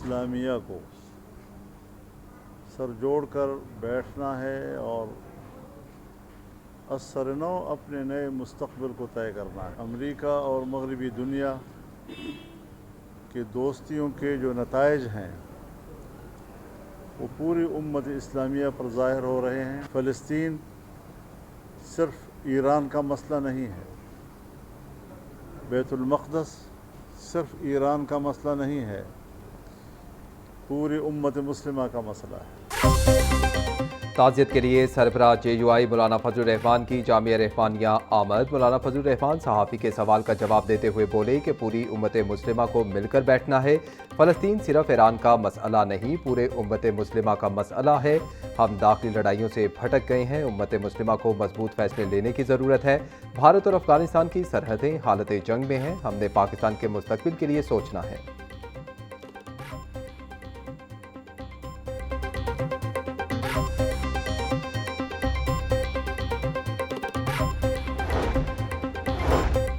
इस्लामिया को सर जोड़कर बैठना है और असरनो अपने नए मुस्तक़बिल को तय करना है। अमेरिका और मगरबी दुनिया के दोस्तियों के जो नताइज हैं वो पूरी उम्मत इस्लामिया पर ज़ाहिर हो रहे हैं। फ़लस्तीन सिर्फ़ ईरान का मसला नहीं है, बैतुल मक़दस सिर्फ़ ईरान का मसला नहीं है, पूरी उम्मत मुस्लिमा का मसला है। ताज़ियत के लिए सरबराह JUI मौलाना फजलुर रहमान की जामिया रहमानिया आमद। मौलाना फजलुर रहमान सहाफ़ी के सवाल का जवाब देते हुए बोले कि पूरी उम्मत मुस्लिमा को मिलकर बैठना है। फ़लस्तीन सिर्फ ईरान का मसला नहीं, पूरे उम्मत मुस्लिमा का मसला है। हम दाखिली लड़ाइयों से भटक गए हैं। उम्मत मुस्लिमा को मजबूत फैसले लेने की ज़रूरत है। भारत और अफगानिस्तान की सरहदें हालत जंग में हैं। हमने पाकिस्तान के मुस्तक़बिल के लिए सोचना है।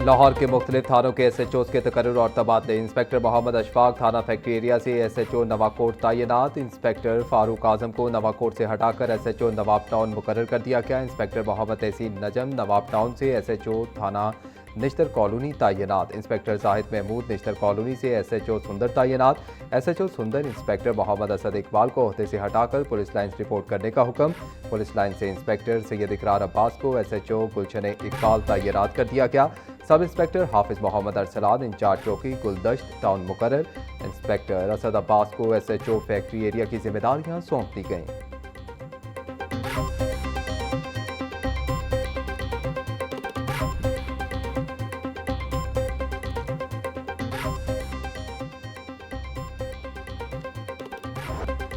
लाहौर के मुख्तलिफ थानों के SHOs के तकर्रुर और तबादले। इंस्पेक्टर मोहम्मद अशफाक थाना फैक्ट्री एरिया से SHO नवाकोट तैनात। इंस्पेक्टर फारूक आजम को नवाकोट से हटाकर SHO नवाब टाउन मुकर्रर कर दिया गया। इंस्पेक्टर मोहम्मद तहसीन नजम नवाब टाउन से SHO थाना निश्तर कॉलोनी तैनात। इंस्पेक्टर जाहिद महमूद निश्तर कॉलोनी से SHO सुंदर तैनात। SHO सुंदर इंस्पेक्टर मोहम्मद असद इकबाल को ओहदे से हटाकर पुलिस लाइन रिपोर्ट करने का हुक्म। पुलिस लाइन से इंस्पेक्टर सैयद इकरार अब्बास को SHO गुलशन इकबाल तैनात कर दिया गया। सब इंस्पेक्टर हाफिज मोहम्मद अरसलान इंचार्ज चौकी गुलदश्त टाउन मुकर्रर। इंस्पेक्टर असद अब्बास को SHO फैक्ट्री एरिया की जिम्मेदारियां सौंप दी गईं।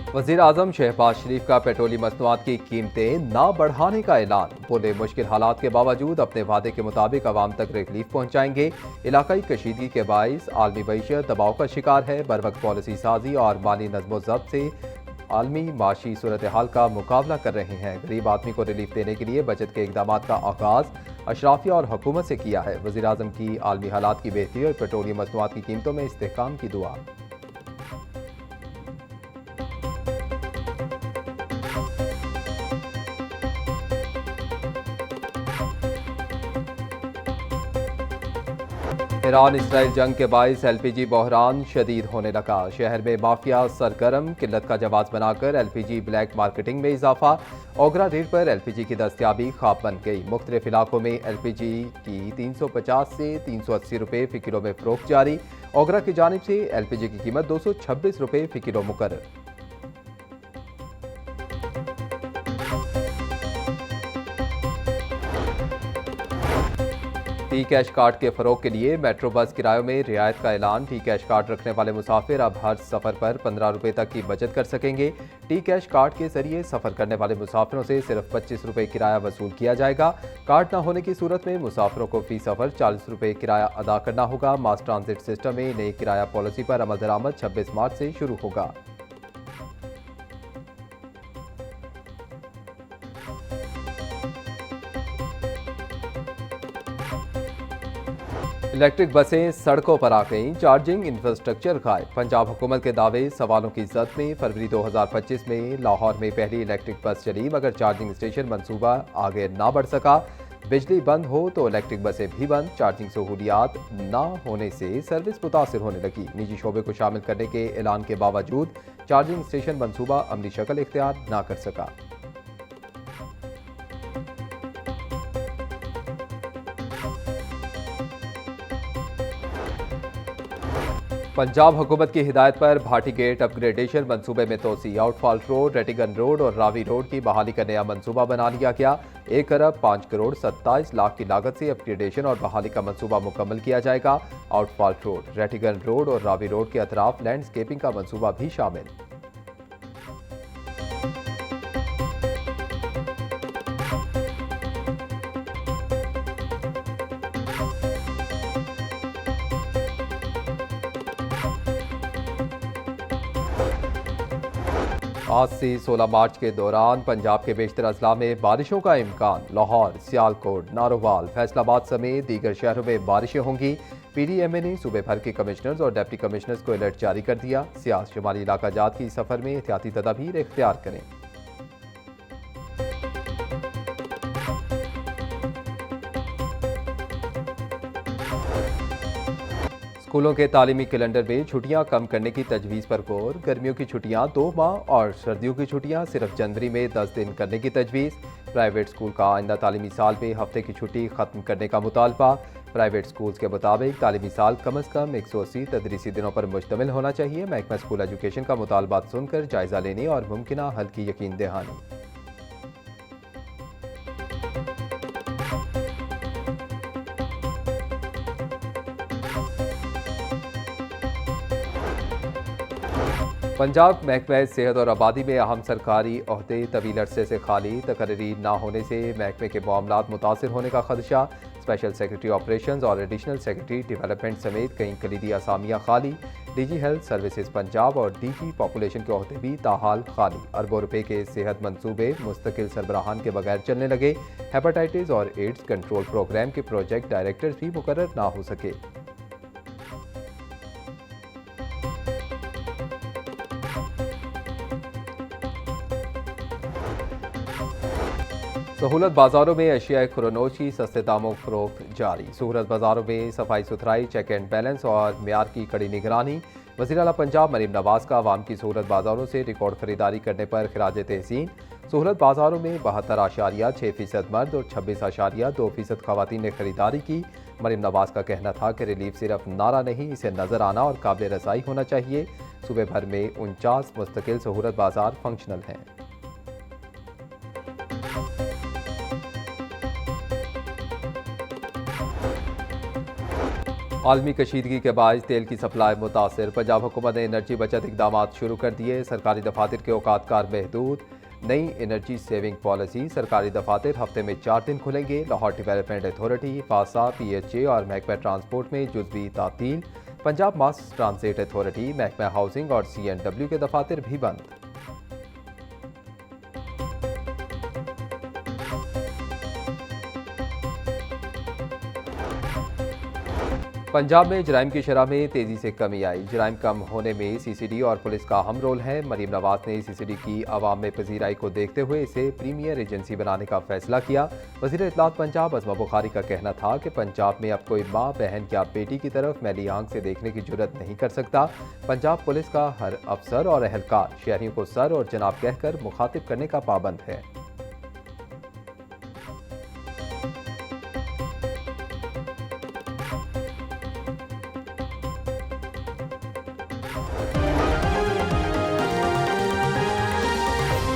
वज़ीर आज़म शहबाज शरीफ का पेट्रोलियम मसनूआत की कीमतें ना बढ़ाने का ऐलान। बोले मुश्किल हालात के बावजूद अपने वादे के मुताबिक आवाम तक रिलीफ पहुँचाएंगे। इलाकाई कशीदगी के बाइस आलमी मईशत दबाव का शिकार है। बरवक्त पॉलिसी साजी और माली नज़्मो ज़ब्त से आलमी माशी सूरत हाल का मुकाबला कर रहे हैं। गरीब आदमी को रिलीफ देने के लिए बजट के इक़दाम का आगाज़ अशराफिया और हुकूमत से किया है। वज़ीर आज़म की आलमी हालात की बेहतरी और पेट्रोलियम मसनूआत की कीमतों में इस्तेहकाम की दुआ। ईरान इसराइल जंग के बाइस LPG बहरान शदीद होने लगा। शहर में माफिया सरगर्म, किल्लत का जवाब बनाकर LPG ब्लैक मार्केटिंग में इजाफा। ओगरा रेट पर LPG की दस्तियाबी ख्वाब बन गई। मुख्तलिफ इलाकों में LPG की 350 से 380 रुपये फ़ी किलो में फ़रोख्त जारी। ओगरा की जानिब से LPG की कीमत 226 रुपये फ़ी किलो मुकर्रर। टी कैश कार्ड के फ़रोग के लिए मेट्रो बस किरायों में रियायत का ऐलान। टी कैश कार्ड रखने वाले मुसाफिर अब हर सफ़र पर 15 रुपये तक की बचत कर सकेंगे। टी कैश कार्ड के जरिए सफ़र करने वाले मुसाफिरों से सिर्फ 25 रुपये किराया वसूल किया जाएगा। कार्ड न होने की सूरत में मुसाफिरों को फ़ी सफ़र 40 रुपये किराया अदा करना होगा। मास ट्रांजिट सिस्टम में नई किराया पॉलिसी पर अमल दरामद 26 मार्च से शुरू होगा। इलेक्ट्रिक बसें सड़कों पर आ गईं। चार्जिंग इंफ्रास्ट्रक्चर गायब। पंजाब हुकूमत के दावे सवालों की जद में फरवरी 2025 में लाहौर में पहली इलेक्ट्रिक बस चली, मगर चार्जिंग स्टेशन मंसूबा आगे ना बढ़ सका। बिजली बंद हो तो इलेक्ट्रिक बसें भी बंद। चार्जिंग सहूलियात ना होने से सर्विस मुतासिर होने लगी। निजी शोबे को शामिल करने के ऐलान के बावजूद चार्जिंग स्टेशन मंसूबा अमली शक्ल इख्तियार ना कर सका। पंजाब हुकूमत की हिदायत पर भाटी गेट अपग्रेडेशन मंसूबे में तोसी। आउटफॉल रोड, रेटिगन रोड और रावी रोड की बहाली का नया मंसूबा बना लिया गया। 1 अरब 5 करोड़ 27 लाख की लागत से अपग्रेडेशन और बहाली का मंसूबा मुकम्मल किया जाएगा। आउटफॉल रोड, रेटिगन रोड और रावी रोड के अतराफ लैंडस्केपिंग का मंसूबा भी शामिल। आज से 16 मार्च के दौरान पंजाब के बेशतर अजला में बारिशों का इम्कान। लाहौर, सियालकोट, नारोवाल, फैसलाबाद समेत दीगर शहरों में बारिशें होंगी। PDMA ने सूबे भर के कमिश्नर्स और डिप्टी कमिश्नर्स को अलर्ट जारी कर दिया। सियास शुमाली इलाका जात की सफर में एहतियाती तदाबीर इख्तियार करें। स्कूलों के तालीमी कैलेंडर में छुट्टियां कम करने की तजवीज़ पर गौर। गर्मियों की छुट्टियां 2 माह और सर्दियों की छुट्टियां सिर्फ जनवरी में 10 दिन करने की तजवीज़। प्राइवेट स्कूल का आइंदा तालीमी साल में हफ्ते की छुट्टी ख़त्म करने का मुतालबा। प्राइवेट स्कूल्स के मुताबिक तालीमी साल कम अज़ कम 180 तदरीसी दिनों पर मुश्तमिल होना चाहिए। महकमा स्कूल एजुकेशन का मुतालबात सुनकर जायज़ा लेने और मुमकिन हल की यकीन दहानी। पंजाब महकमा सेहत और आबादी में अहम सरकारी ओहदे तवील अरसे से खाली। तकर्री ना होने से महकमे के मामलात मुतासिर होने का खदशा। स्पेशल सेक्रेटरी ऑपरेशंस और एडिशनल सेक्रेटरी डेवलपमेंट समेत कई कलीदी असामियाँ खाली। DG हेल्थ सर्विसेज पंजाब और DG पॉपुलेशन के ओहदे भी ताहाल खाली। अरबों रुपए के सेहत मंसूबे मुस्तकिल सरबराहान के बगैर चलने लगे। हेपेटाइटिस और एड्स कंट्रोल प्रोग्राम के प्रोजेक्ट डायरेक्टर्स भी मुकर्रर ना हो सके। सहूलत बाजारों में अशियाए खुरनोश की सस्ते दामों फरोख्त जारी। सहूलत बाजारों में सफाई सुथराई, चेक एंड बैलेंस और मेयार की कड़ी निगरानी। वज़ीर आला पंजाब मरीम नवाज़ का अवाम की सहूलत बाजारों से रिकॉर्ड खरीदारी करने पर खिराज तहसीन। सहूलत बाजारों में 72.6% मर्द और 26.2% खवातीन ने खरीदारी की। मरीम नवाज़ का कहना था कि रिलीफ सिर्फ नारा नहीं, इसे नज़र आना और काबिल रसाई होना चाहिए। सूबे भर में 49 मुस्तकिल सहूलत बाजार फंक्शनल हैं। आलमी कशीदगी के बायस तेल की सप्लाई मुतासर। पंजाब हुकूमत ने एनर्जी बचत इकदाम शुरू कर दिए। सरकारी दफातर के औकातकार महदूद। नई एनर्जी सेविंग पॉलिसी। सरकारी दफातर हफ्ते में 4 दिन खुलेंगे। Lahore development authority, fossa, PHA और महकमा ट्रांसपोर्ट में जुज़वी तातील। पंजाब मास ट्रांसिट अथॉरिटी, महकमा हाउसिंग और CNW के दफातर भी बंद। पंजाब में जराइम की शरह में तेजी से कमी आई। जराइम कम होने में CCD और पुलिस का अहम रोल है। मरीम नवाज़ ने CCD की आवाम में पजीराई को देखते हुए इसे प्रीमियर एजेंसी बनाने का फैसला किया। वज़ीर इत्तलात पंजाब अज़मा बुखारी का कहना था कि पंजाब में अब कोई माँ, बहन या बेटी की तरफ मैली आंख से देखने की जुर्रत नहीं कर सकता। पंजाब पुलिस का हर अफसर और एहलकार शहरियों को सर और जनाब कहकर मुखातिब करने का पाबंद है।